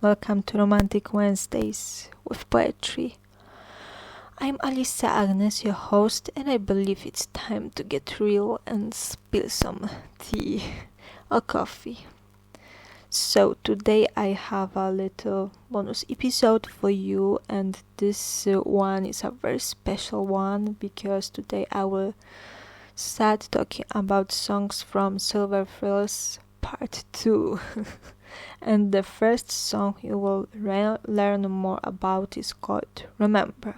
Welcome to Romantic Wednesdays with Poetry. I'm Alisa Agnes, your host, and I believe it's time to get real and spill some tea or coffee. So today I have a little bonus episode for you, and this one is a very special one because today I will start talking about songs from Silver Trills Part 2. And the first song you will learn more about is called Remember.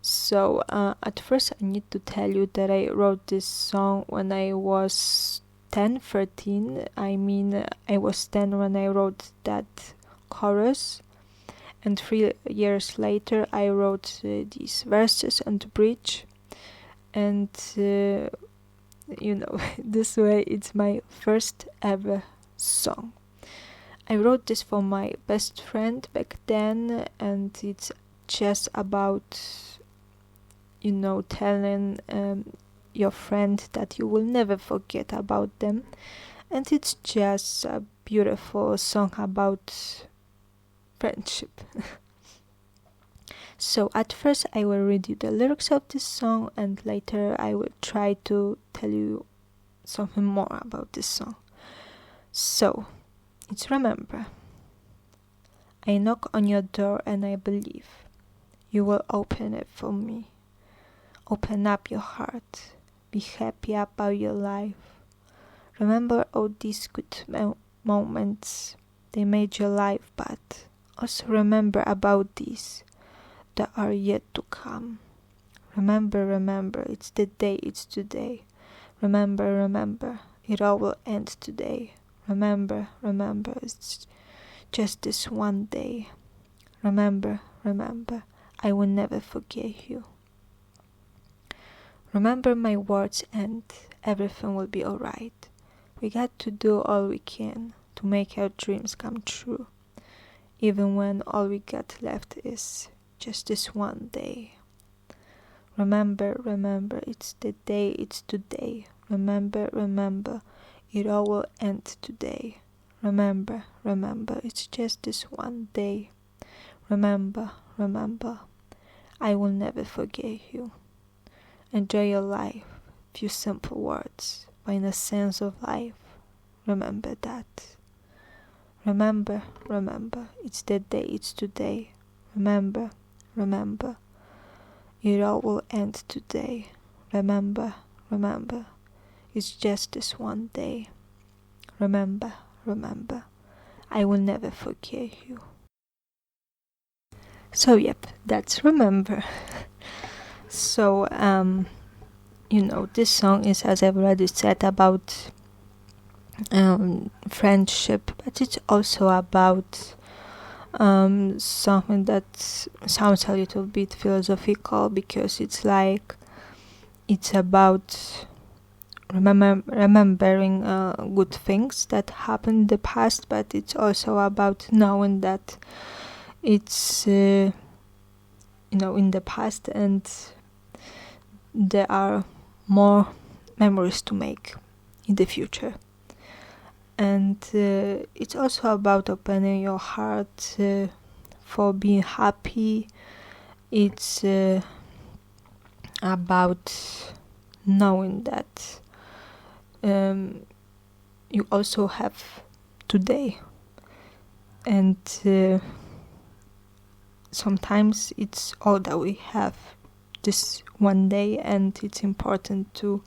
So at first I need to tell you that I wrote this song when I was 13. I was 10 when I wrote that chorus, and 3 years later I wrote these verses and the bridge, and this way it's my first ever song. I wrote this for my best friend back then, and it's just about, telling your friend that you will never forget about them. And it's just a beautiful song about friendship. So at first I will read you the lyrics of this song, and later I will try to tell you something more about this song. So, it's Remember. I knock on your door and I believe you will open it for me. Open up your heart. Be happy about your life. Remember all these good moments. They made your life, but also remember about these that are yet to come. Remember, it's the day, it's today. Remember, it all will end today. Remember, it's just this one day. Remember, I will never forget you. Remember my words and everything will be alright. We got to do all we can to make our dreams come true, even when all we got left is just this one day. Remember, it's the day, it's today. Remember, it all will end today. Remember, it's just this one day. Remember, I will never forget you. Enjoy your life, few simple words, find a sense of life. Remember that. Remember, it's the day, it's today. Remember, it all will end today. Remember, it's just this one day. Remember, I will never forget you. So yep, that's Remember. So this song is, as I've already said, about friendship, but it's also about something that sounds a little bit philosophical, because it's about remembering good things that happened in the past, but it's also about knowing that it's in the past and there are more memories to make in the future. And it's also about opening your heart for being happy. It's about knowing that you also have today, and sometimes it's all that we have this one day, and it's important to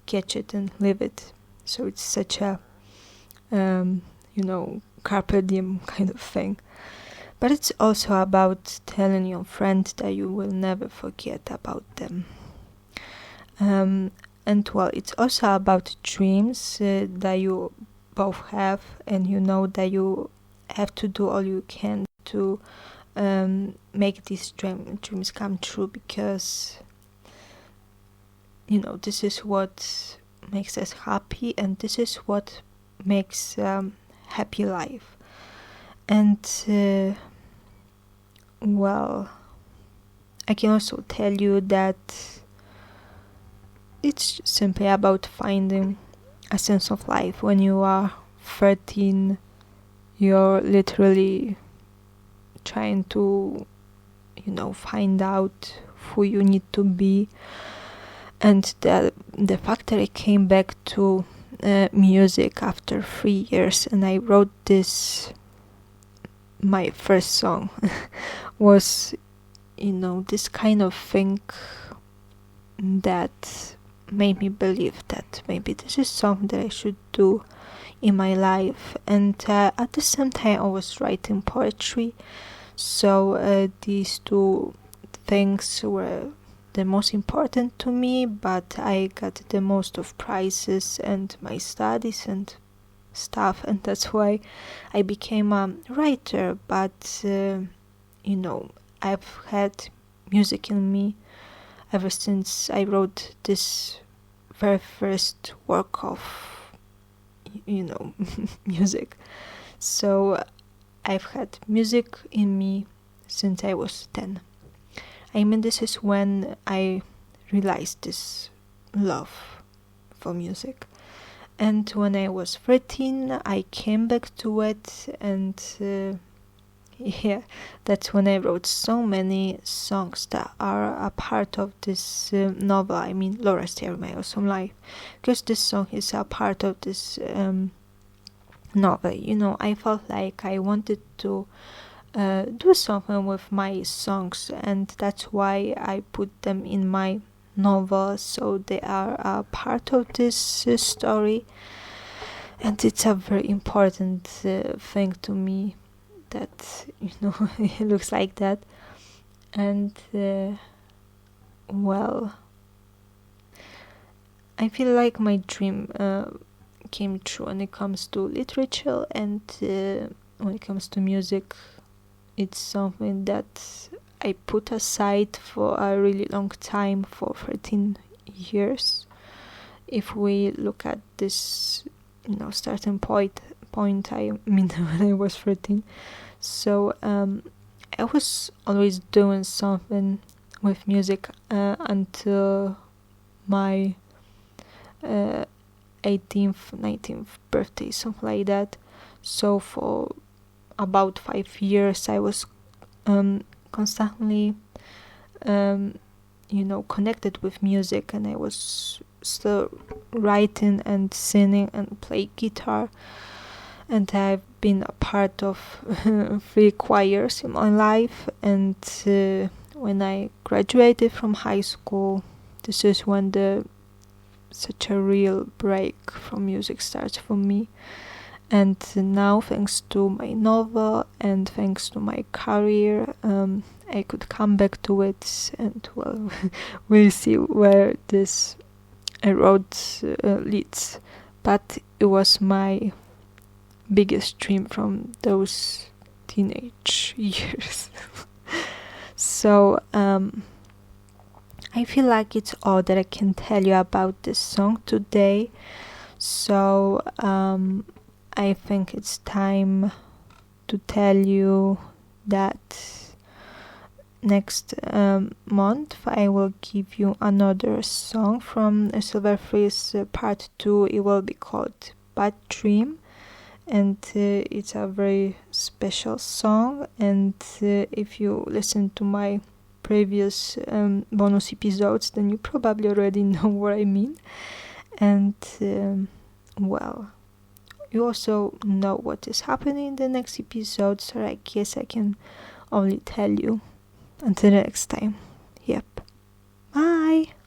catch it and live it. So it's such a carpe diem kind of thing. But it's also about telling your friend that you will never forget about them. And well, it's also about dreams that you both have, and that you have to do all you can to make these dreams come true, because this is what makes us happy, and this is what makes happy life. And I can also tell you that it's simply about finding a sense of life. When you are 13, you're literally trying to, find out who you need to be. And the fact that I came back to music after 3 years and I wrote my first song was, this kind of thing that made me believe that maybe this is something that I should do in my life. And at the same time I was writing poetry, so these two things were the most important to me, but I got the most of prizes and my studies and stuff, and that's why I became a writer. But I've had music in me ever since I wrote this very first work of music. So I've had music in me since I was 10. I mean, this is when I realized this love for music. And when I was 13, I came back to it, and that's when I wrote so many songs that are a part of this novel. I mean, Laura Stared My Awesome Life, because this song is a part of this novel. I felt like I wanted to do something with my songs, and that's why I put them in my novel, so they are a part of this story. And it's a very important thing to me that it looks like that. And I feel like my dream came true when it comes to literature, and when it comes to music, it's something that I put aside for a really long time, for 13 years. If we look at this, starting point, I mean, when I was 13. So I was always doing something with music until my 18th, 19th birthday, something like that. So for about 5 years I was constantly connected with music, and I was still writing and singing and play guitar, and I've been a part of 3 choirs in my life. And when I graduated from high school, this is when such a real break from music starts for me. And now, thanks to my novel and thanks to my career, I could come back to it, and we'll see where this road leads. But it was my biggest dream from those teenage years. So I feel like it's all that I can tell you about this song today. So I think it's time to tell you that next month I will give you another song from Silver Trills part 2. It will be called Bad Dream, and it's a very special song. And if you listen to my previous bonus episodes, then you probably already know what I mean. And you also know what is happening in the next episode, so I guess I can only tell you until next time. Yep. Bye!